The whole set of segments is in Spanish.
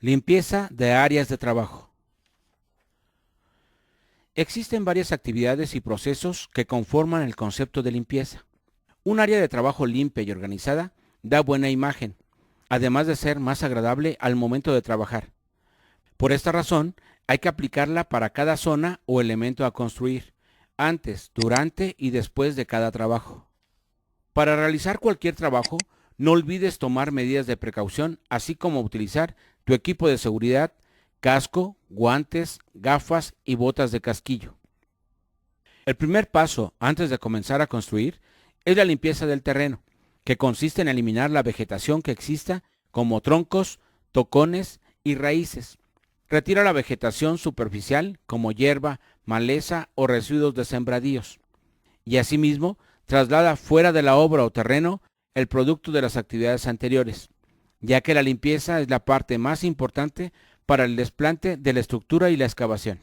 Limpieza de áreas de trabajo. Existen varias actividades y procesos que conforman el concepto de limpieza. Un área de trabajo limpia y organizada da buena imagen, además de ser más agradable al momento de trabajar. Por esta razón, hay que aplicarla para cada zona o elemento a construir, antes, durante y después de cada trabajo. Para realizar cualquier trabajo, no olvides tomar medidas de precaución, así como utilizar tu equipo de seguridad, casco, guantes, gafas y botas de casquillo. El primer paso antes de comenzar a construir es la limpieza del terreno, que consiste en eliminar la vegetación que exista, como troncos, tocones y raíces. Retira la vegetación superficial, como hierba, maleza o residuos de sembradíos. Y asimismo, traslada fuera de la obra o terreno el producto de las actividades anteriores, ya que la limpieza es la parte más importante para el desplante de la estructura y la excavación.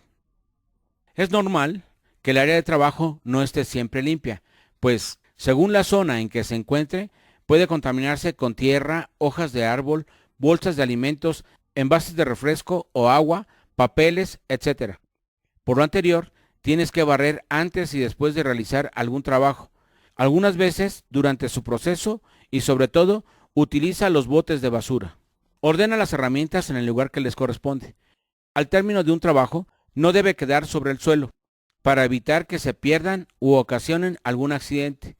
Es normal que el área de trabajo no esté siempre limpia, pues, según la zona en que se encuentre, puede contaminarse con tierra, hojas de árbol, bolsas de alimentos, envases de refresco o agua, papeles, etc. Por lo anterior, tienes que barrer antes y después de realizar algún trabajo. Algunas veces durante su proceso y sobre todo utiliza los botes de basura. Ordena las herramientas en el lugar que les corresponde. Al término de un trabajo no debe quedar sobre el suelo para evitar que se pierdan u ocasionen algún accidente,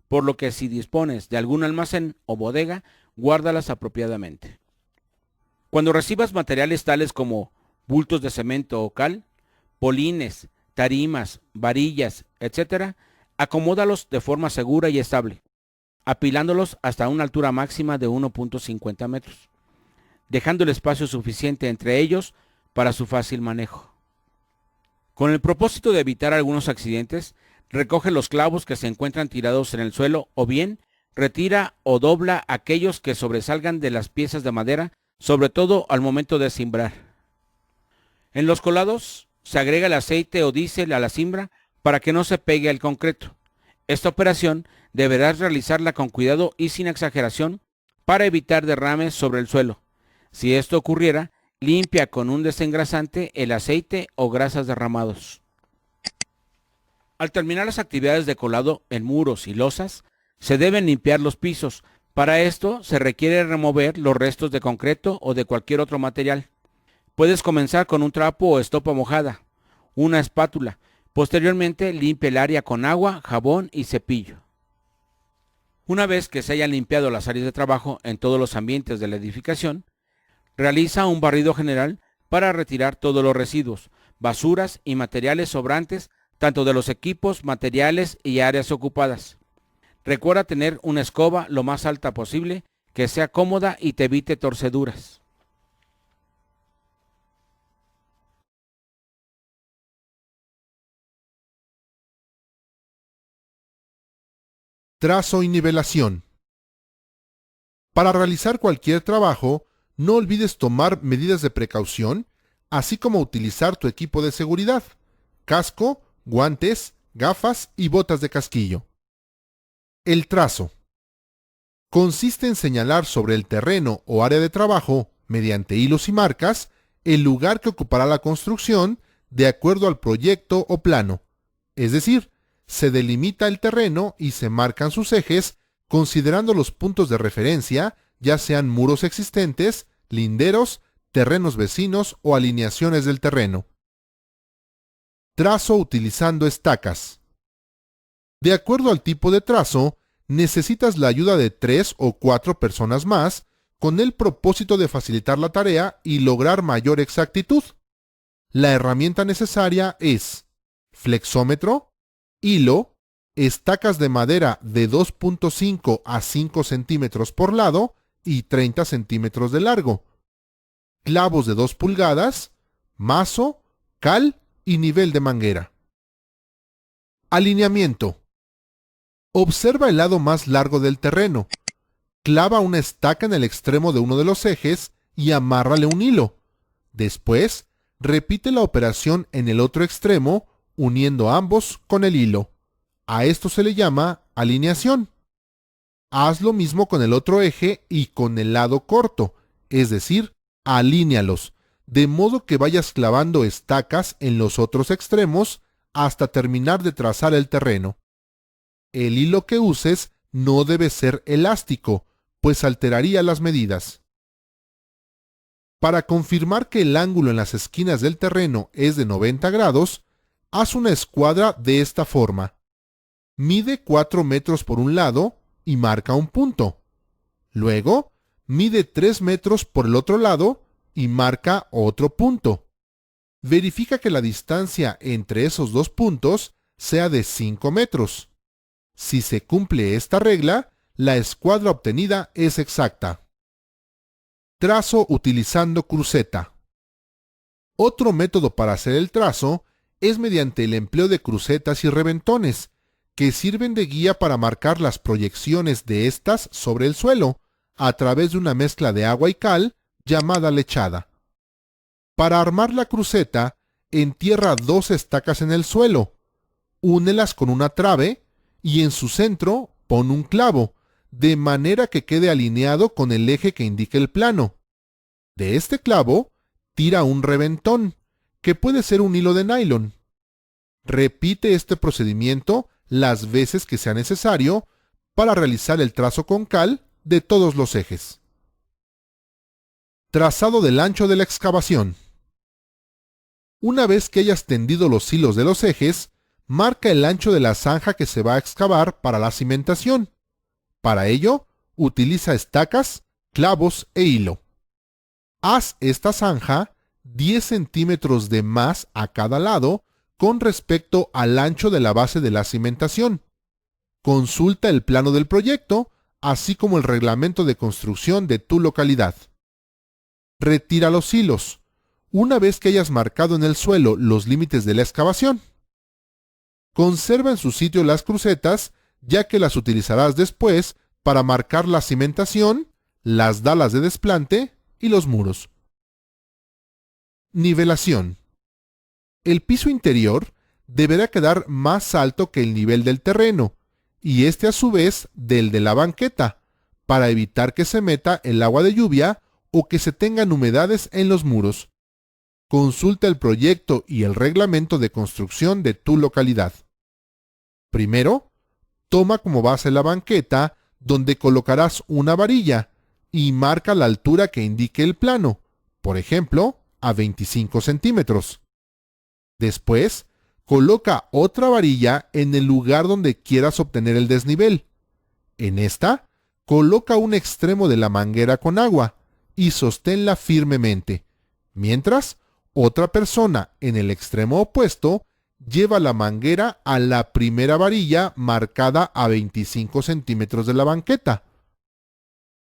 por lo que si dispones de algún almacén o bodega, guárdalas apropiadamente. Cuando recibas materiales tales como bultos de cemento o cal, polines, tarimas, varillas, etc., acomódalos de forma segura y estable, apilándolos hasta una altura máxima de 1.50 metros, dejando el espacio suficiente entre ellos para su fácil manejo. Con el propósito de evitar algunos accidentes, recoge los clavos que se encuentran tirados en el suelo o bien retira o dobla aquellos que sobresalgan de las piezas de madera, sobre todo al momento de cimbrar. En los colados se agrega el aceite o diésel a la cimbra para que no se pegue al concreto. Esta operación deberás realizarla con cuidado y sin exageración para evitar derrames sobre el suelo. Si esto ocurriera, limpia con un desengrasante el aceite o grasas derramados. Al terminar las actividades de colado en muros y losas, se deben limpiar los pisos. Para esto se requiere remover los restos de concreto o de cualquier otro material. Puedes comenzar con un trapo o estopa mojada, una espátula. Posteriormente limpia el área con agua, jabón y cepillo. Una vez que se hayan limpiado las áreas de trabajo en todos los ambientes de la edificación, realiza un barrido general para retirar todos los residuos, basuras y materiales sobrantes, tanto de los equipos, materiales y áreas ocupadas. Recuerda tener una escoba lo más alta posible, que sea cómoda y te evite torceduras. Trazo y nivelación. Para realizar cualquier trabajo, no olvides tomar medidas de precaución, así como utilizar tu equipo de seguridad, casco, guantes, gafas y botas de casquillo. El trazo consiste en señalar sobre el terreno o área de trabajo, mediante hilos y marcas, el lugar que ocupará la construcción de acuerdo al proyecto o plano. Es decir, se delimita el terreno y se marcan sus ejes considerando los puntos de referencia, ya sean muros existentes, linderos, terrenos vecinos o alineaciones del terreno. Trazo utilizando estacas. De acuerdo al tipo de trazo, necesitas la ayuda de 3 o 4 personas más con el propósito de facilitar la tarea y lograr mayor exactitud. La herramienta necesaria es flexómetro, hilo, estacas de madera de 2.5 a 5 centímetros por lado y 30 centímetros de largo, clavos de 2 pulgadas, mazo, cal y nivel de manguera. Alineamiento. Observa el lado más largo del terreno. Clava una estaca en el extremo de uno de los ejes y amárrale un hilo. Después, repite la operación en el otro extremo, uniendo ambos con el hilo. A esto se le llama alineación. Haz lo mismo con el otro eje y con el lado corto, es decir, alínealos, de modo que vayas clavando estacas en los otros extremos hasta terminar de trazar el terreno. El hilo que uses no debe ser elástico, pues alteraría las medidas. Para confirmar que el ángulo en las esquinas del terreno es de 90 grados, haz una escuadra de esta forma. Mide 4 metros por un lado y marca un punto. Luego, mide 3 metros por el otro lado y marca otro punto. Verifica que la distancia entre esos dos puntos sea de 5 metros. Si se cumple esta regla, la escuadra obtenida es exacta. Trazo utilizando cruceta. Otro método para hacer el trazo es mediante el empleo de crucetas y reventones, que sirven de guía para marcar las proyecciones de estas sobre el suelo, a través de una mezcla de agua y cal llamada lechada. Para armar la cruceta, entierra 2 estacas en el suelo, únelas con una trave y en su centro pon un clavo, de manera que quede alineado con el eje que indica el plano. De este clavo, tira un reventón, que puede ser un hilo de nylon. Repite este procedimiento las veces que sea necesario para realizar el trazo con cal de todos los ejes. Trazado del ancho de la excavación. Una vez que hayas tendido los hilos de los ejes, marca el ancho de la zanja que se va a excavar para la cimentación. Para ello, utiliza estacas, clavos e hilo. Haz esta zanja 10 centímetros de más a cada lado con respecto al ancho de la base de la cimentación. Consulta el plano del proyecto, así como el reglamento de construcción de tu localidad. Retira los hilos, una vez que hayas marcado en el suelo los límites de la excavación. Conserva en su sitio las crucetas, ya que las utilizarás después para marcar la cimentación, las dalas de desplante y los muros. Nivelación. El piso interior deberá quedar más alto que el nivel del terreno, y este a su vez del de la banqueta, para evitar que se meta el agua de lluvia o que se tengan humedades en los muros. Consulta el proyecto y el reglamento de construcción de tu localidad. Primero, toma como base la banqueta, donde colocarás una varilla, y marca la altura que indique el plano, por ejemplo, a 25 centímetros. Después, coloca otra varilla en el lugar donde quieras obtener el desnivel. En esta, coloca un extremo de la manguera con agua y sosténla firmemente, mientras otra persona en el extremo opuesto lleva la manguera a la primera varilla marcada a 25 centímetros de la banqueta.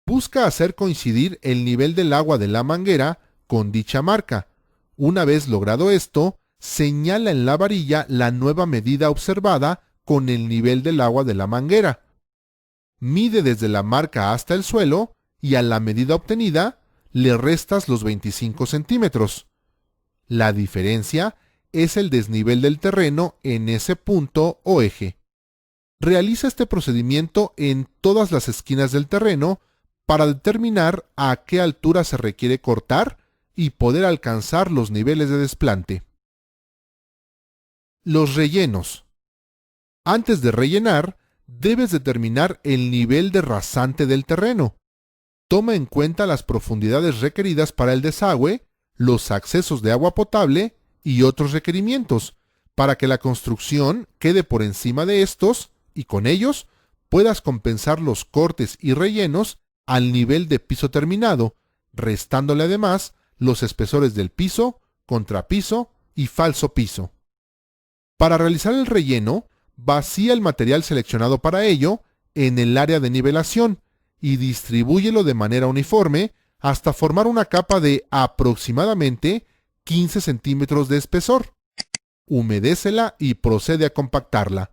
Busca hacer coincidir el nivel del agua de la manguera con dicha marca. Una vez logrado esto, señala en la varilla la nueva medida observada con el nivel del agua de la manguera. Mide desde la marca hasta el suelo y a la medida obtenida le restas los 25 centímetros. La diferencia es el desnivel del terreno en ese punto o eje. Realiza este procedimiento en todas las esquinas del terreno para determinar a qué altura se requiere cortar y poder alcanzar los niveles de desplante. Los rellenos. Antes de rellenar, debes determinar el nivel de rasante del terreno. Toma en cuenta las profundidades requeridas para el desagüe, los accesos de agua potable y otros requerimientos, para que la construcción quede por encima de estos y con ellos puedas compensar los cortes y rellenos al nivel de piso terminado, restándole además los espesores del piso, contrapiso y falso piso. Para realizar el relleno, vacía el material seleccionado para ello en el área de nivelación y distribúyelo de manera uniforme hasta formar una capa de aproximadamente 15 centímetros de espesor. Humedécela y procede a compactarla.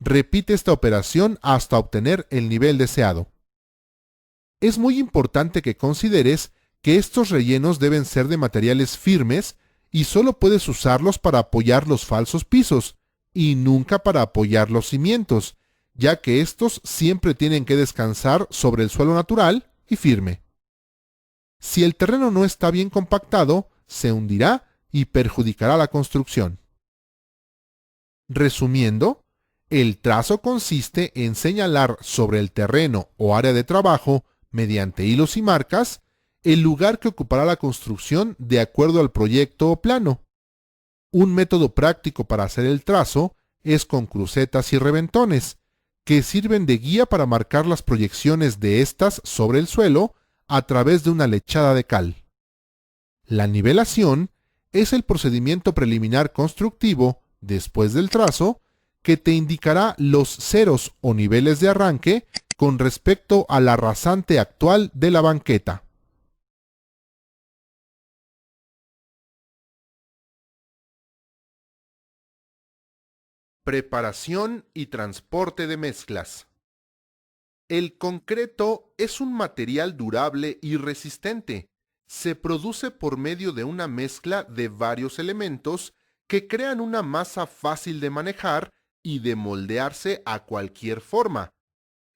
Repite esta operación hasta obtener el nivel deseado. Es muy importante que consideres que estos rellenos deben ser de materiales firmes y solo puedes usarlos para apoyar los falsos pisos y nunca para apoyar los cimientos, ya que estos siempre tienen que descansar sobre el suelo natural y firme. Si el terreno no está bien compactado, se hundirá y perjudicará la construcción. Resumiendo, el trazo consiste en señalar sobre el terreno o área de trabajo, mediante hilos y marcas, el lugar que ocupará la construcción de acuerdo al proyecto o plano. Un método práctico para hacer el trazo es con crucetas y reventones, que sirven de guía para marcar las proyecciones de estas sobre el suelo a través de una lechada de cal. La nivelación es el procedimiento preliminar constructivo, después del trazo, que te indicará los ceros o niveles de arranque con respecto a la rasante actual de la banqueta. Preparación y transporte de mezclas. El concreto es un material durable y resistente. Se produce por medio de una mezcla de varios elementos que crean una masa fácil de manejar y de moldearse a cualquier forma.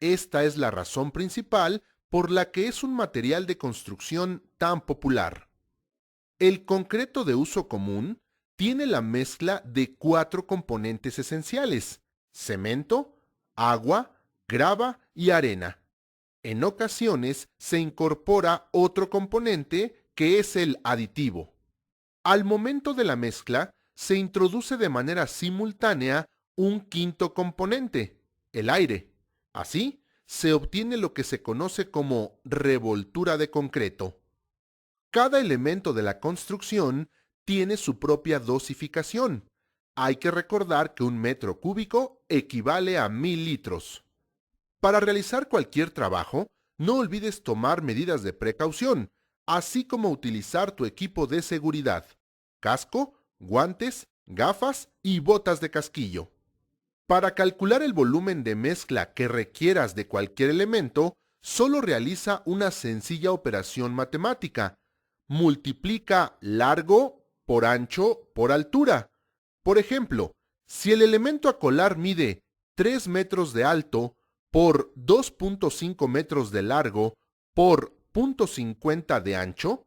Esta es la razón principal por la que es un material de construcción tan popular. El concreto de uso común tiene la mezcla de 4 componentes esenciales: cemento, agua, grava y arena. En ocasiones se incorpora otro componente que es el aditivo. Al momento de la mezcla, se introduce de manera simultánea un quinto componente, el aire. Así, se obtiene lo que se conoce como revoltura de concreto. Cada elemento de la construcción tiene su propia dosificación. Hay que recordar que un metro cúbico equivale a 1000 litros. Para realizar cualquier trabajo, no olvides tomar medidas de precaución, así como utilizar tu equipo de seguridad: casco, guantes, gafas y botas de casquillo. Para calcular el volumen de mezcla que requieras de cualquier elemento, solo realiza una sencilla operación matemática: multiplica largo por ancho por altura. Por ejemplo, si el elemento a colar mide 3 metros de alto por 2.5 metros de largo por 0.50 de ancho,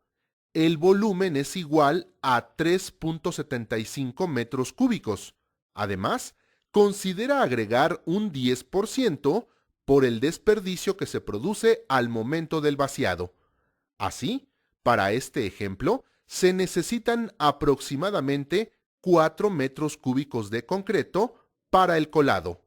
el volumen es igual a 3.75 metros cúbicos. Además, considera agregar un 10% por el desperdicio que se produce al momento del vaciado. Así, para este ejemplo, se necesitan aproximadamente 4 metros cúbicos de concreto para el colado.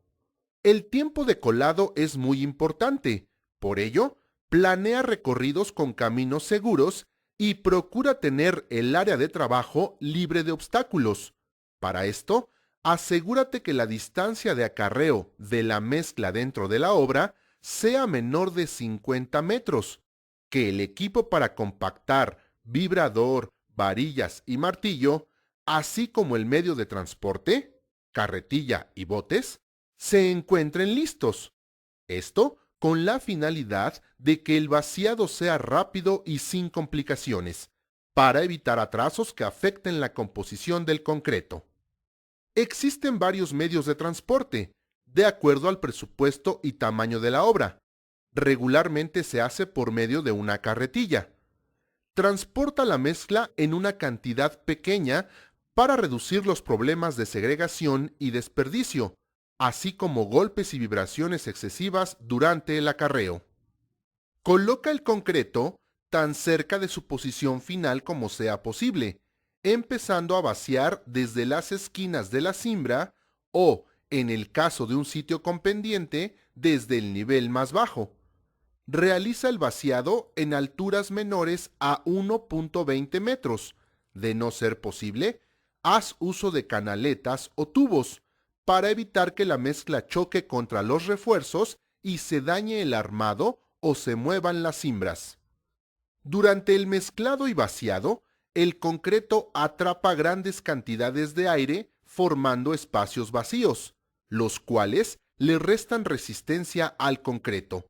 El tiempo de colado es muy importante. Por ello, planea recorridos con caminos seguros y procura tener el área de trabajo libre de obstáculos. Para esto, asegúrate que la distancia de acarreo de la mezcla dentro de la obra sea menor de 50 metros, que el equipo para compactar, vibrador, varillas y martillo, así como el medio de transporte, carretilla y botes, se encuentren listos. Esto con la finalidad de que el vaciado sea rápido y sin complicaciones, para evitar atrasos que afecten la composición del concreto. Existen varios medios de transporte, de acuerdo al presupuesto y tamaño de la obra. Regularmente se hace por medio de una carretilla. Transporta la mezcla en una cantidad pequeña para reducir los problemas de segregación y desperdicio, así como golpes y vibraciones excesivas durante el acarreo. Coloca el concreto tan cerca de su posición final como sea posible, empezando a vaciar desde las esquinas de la cimbra o, en el caso de un sitio con pendiente, desde el nivel más bajo. Realiza el vaciado en alturas menores a 1.20 metros. De no ser posible, haz uso de canaletas o tubos para evitar que la mezcla choque contra los refuerzos y se dañe el armado o se muevan las cimbras. Durante el mezclado y vaciado, el concreto atrapa grandes cantidades de aire formando espacios vacíos, los cuales le restan resistencia al concreto.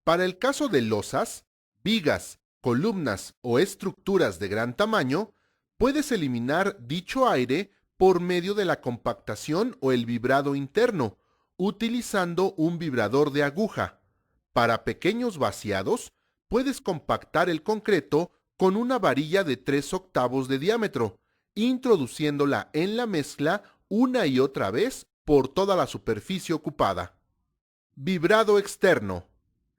Para el caso de losas, vigas, columnas o estructuras de gran tamaño, puedes eliminar dicho aire por medio de la compactación o el vibrado interno, utilizando un vibrador de aguja. Para pequeños vaciados, puedes compactar el concreto con una varilla de 3/8 de diámetro, introduciéndola en la mezcla una y otra vez por toda la superficie ocupada. Vibrado externo.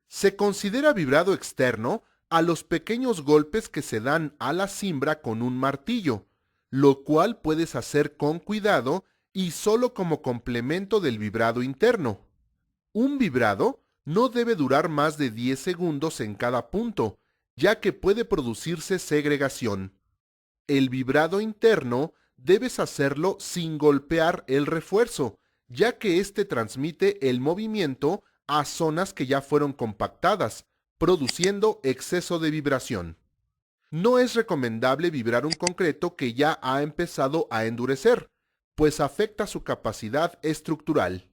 Se considera vibrado externo a los pequeños golpes que se dan a la cimbra con un martillo, lo cual puedes hacer con cuidado y solo como complemento del vibrado interno. Un vibrado no debe durar más de 10 segundos en cada punto, ya que puede producirse segregación. El vibrado interno debes hacerlo sin golpear el refuerzo, ya que éste transmite el movimiento a zonas que ya fueron compactadas, produciendo exceso de vibración. No es recomendable vibrar un concreto que ya ha empezado a endurecer, pues afecta su capacidad estructural.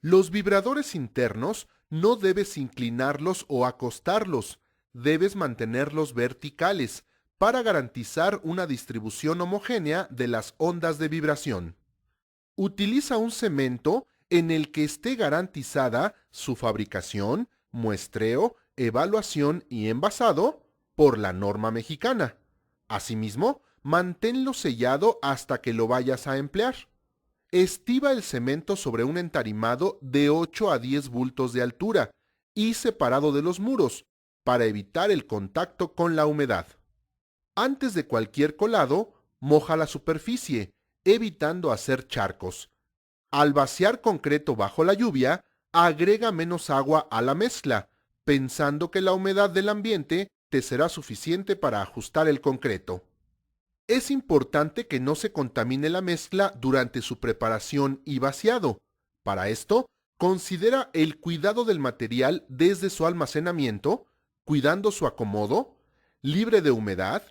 Los vibradores internos no debes inclinarlos o acostarlos, debes mantenerlos verticales para garantizar una distribución homogénea de las ondas de vibración. Utiliza un cemento en el que esté garantizada su fabricación, muestreo, evaluación y envasado por la norma mexicana. Asimismo, manténlo sellado hasta que lo vayas a emplear. Estiba el cemento sobre un entarimado de 8 a 10 bultos de altura y separado de los muros, para evitar el contacto con la humedad. Antes de cualquier colado, moja la superficie, evitando hacer charcos. Al vaciar concreto bajo la lluvia, agrega menos agua a la mezcla, pensando que la humedad del ambiente te será suficiente para ajustar el concreto. Es importante que no se contamine la mezcla durante su preparación y vaciado. Para esto, considera el cuidado del material desde su almacenamiento, cuidando su acomodo, libre de humedad,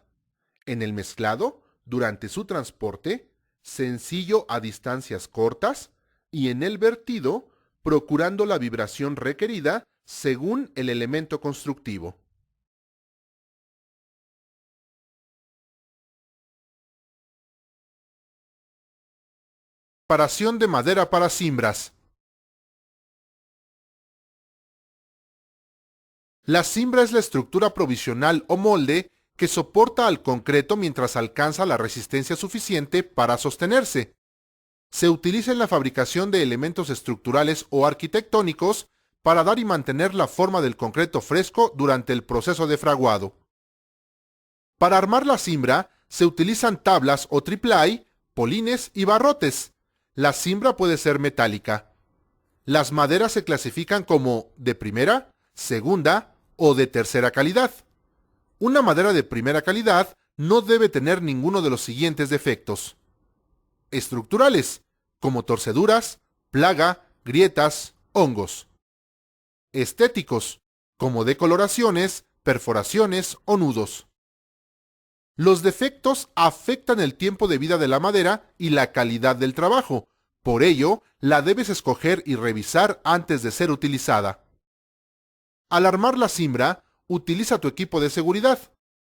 en el mezclado, durante su transporte, sencillo a distancias cortas, y en el vertido, procurando la vibración requerida según el elemento constructivo. Preparación de madera para cimbras. La cimbra es la estructura provisional o molde que soporta al concreto mientras alcanza la resistencia suficiente para sostenerse. Se utiliza en la fabricación de elementos estructurales o arquitectónicos para dar y mantener la forma del concreto fresco durante el proceso de fraguado. Para armar la cimbra se utilizan tablas o triplay, polines y barrotes. La cimbra puede ser metálica. Las maderas se clasifican como de primera, segunda o de tercera calidad. Una madera de primera calidad no debe tener ninguno de los siguientes defectos. Estructurales, como torceduras, plaga, grietas, hongos. Estéticos, como decoloraciones, perforaciones o nudos. Los defectos afectan el tiempo de vida de la madera y la calidad del trabajo. Por ello, la debes escoger y revisar antes de ser utilizada. Al armar la cimbra, utiliza tu equipo de seguridad: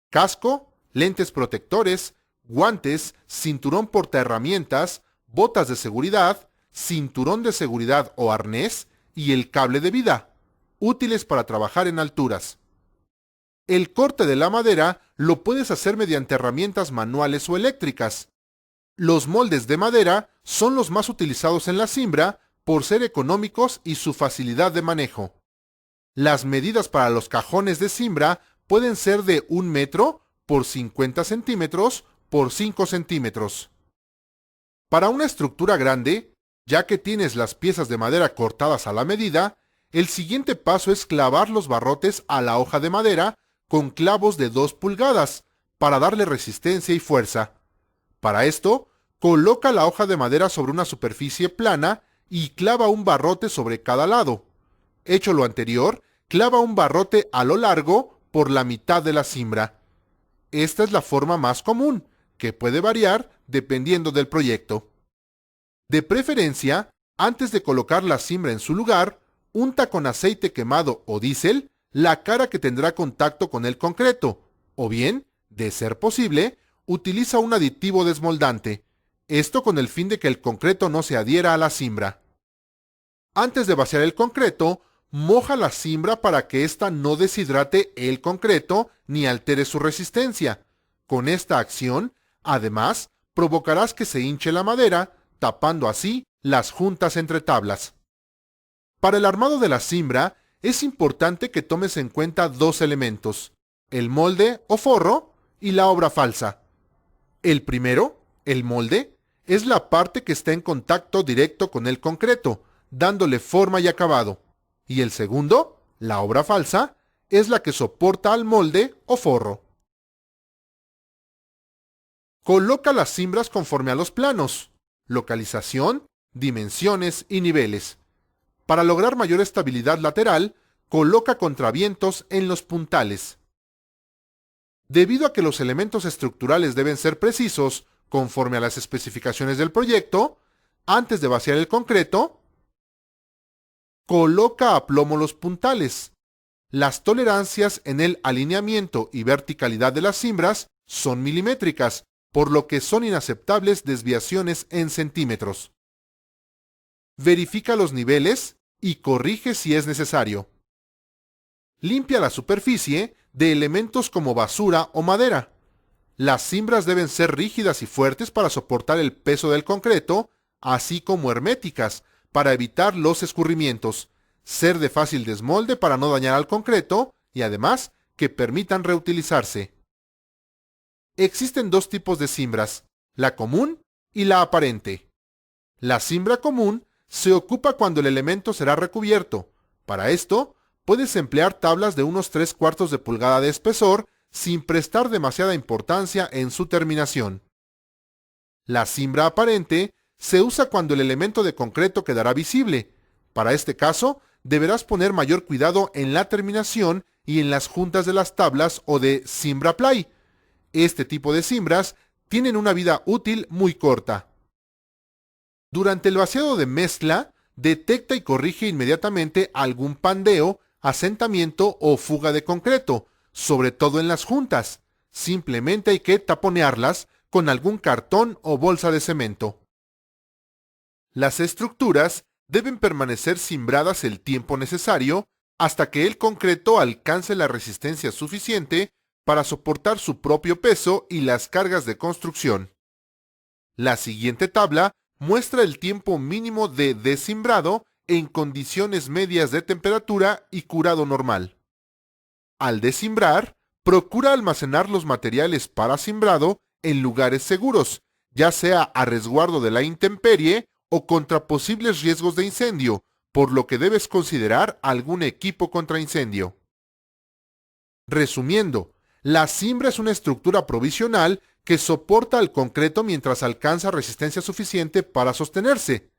casco, lentes protectores, guantes, cinturón portaherramientas, botas de seguridad, cinturón de seguridad o arnés y el cable de vida, útiles para trabajar en alturas. El corte de la madera lo puedes hacer mediante herramientas manuales o eléctricas. Los moldes de madera son los más utilizados en la cimbra por ser económicos y su facilidad de manejo. Las medidas para los cajones de cimbra pueden ser de 1 metro por 50 centímetros por 5 centímetros. Para una estructura grande, ya que tienes las piezas de madera cortadas a la medida, el siguiente paso es clavar los barrotes a la hoja de madera con clavos de 2 pulgadas para darle resistencia y fuerza. Para esto, coloca la hoja de madera sobre una superficie plana y clava un barrote sobre cada lado. Hecho lo anterior, clava un barrote a lo largo por la mitad de la cimbra. Esta es la forma más común, que puede variar dependiendo del proyecto. De preferencia, antes de colocar la cimbra en su lugar, unta con aceite quemado o diésel la cara que tendrá contacto con el concreto, o bien, de ser posible, utiliza un aditivo desmoldante, esto con el fin de que el concreto no se adhiera a la cimbra. Antes de vaciar el concreto, Moja la cimbra para que ésta no deshidrate el concreto ni altere su resistencia. Con esta acción, además, provocarás que se hinche la madera, tapando así las juntas entre tablas. Para el armado de la cimbra, es importante que tomes en cuenta dos elementos: el molde o forro y la obra falsa. El primero, el molde, es la parte que está en contacto directo con el concreto, dándole forma y acabado. Y el segundo, la obra falsa, es la que soporta al molde o forro. Coloca las cimbras conforme a los planos: localización, dimensiones y niveles. Para lograr mayor estabilidad lateral, coloca contravientos en los puntales. Debido a que los elementos estructurales deben ser precisos, conforme a las especificaciones del proyecto, antes de vaciar el concreto, coloca a plomo los puntales. Las tolerancias en el alineamiento y verticalidad de las cimbras son milimétricas, por lo que son inaceptables desviaciones en centímetros. Verifica los niveles y corrige si es necesario. Limpia la superficie de elementos como basura o madera. Las cimbras deben ser rígidas y fuertes para soportar el peso del concreto, así como herméticas para evitar los escurrimientos, ser de fácil desmolde para no dañar al concreto y además que permitan reutilizarse. Existen dos tipos de cimbras: la común y la aparente. La cimbra común se ocupa cuando el elemento será recubierto. Para esto, puedes emplear tablas de unos 3/4 de pulgada de espesor sin prestar demasiada importancia en su terminación. La cimbra aparente se usa cuando el elemento de concreto quedará visible. Para este caso, deberás poner mayor cuidado en la terminación y en las juntas de las tablas o de cimbra ply. Este tipo de cimbras tienen una vida útil muy corta. Durante el vaciado de mezcla, detecta y corrige inmediatamente algún pandeo, asentamiento o fuga de concreto, sobre todo en las juntas. Simplemente hay que taponearlas con algún cartón o bolsa de cemento. Las estructuras deben permanecer cimbradas el tiempo necesario hasta que el concreto alcance la resistencia suficiente para soportar su propio peso y las cargas de construcción. La siguiente tabla muestra el tiempo mínimo de descimbrado en condiciones medias de temperatura y curado normal. Al descimbrar, procura almacenar los materiales para cimbrado en lugares seguros, ya sea a resguardo de la intemperie o contra posibles riesgos de incendio, por lo que debes considerar algún equipo contra incendio. Resumiendo, la cimbra es una estructura provisional que soporta al concreto mientras alcanza resistencia suficiente para sostenerse.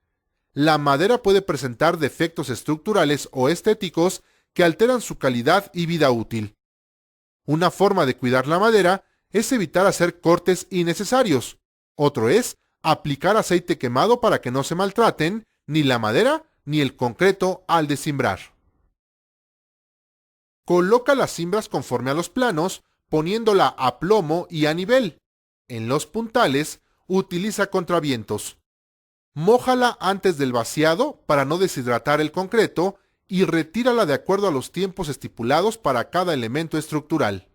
La madera puede presentar defectos estructurales o estéticos que alteran su calidad y vida útil. Una forma de cuidar la madera es evitar hacer cortes innecesarios. Otro es aplicar aceite quemado para que no se maltraten ni la madera ni el concreto al descimbrar. Coloca las cimbras conforme a los planos, poniéndola a plomo y a nivel. En los puntales, utiliza contravientos. Mójala antes del vaciado para no deshidratar el concreto y retírala de acuerdo a los tiempos estipulados para cada elemento estructural.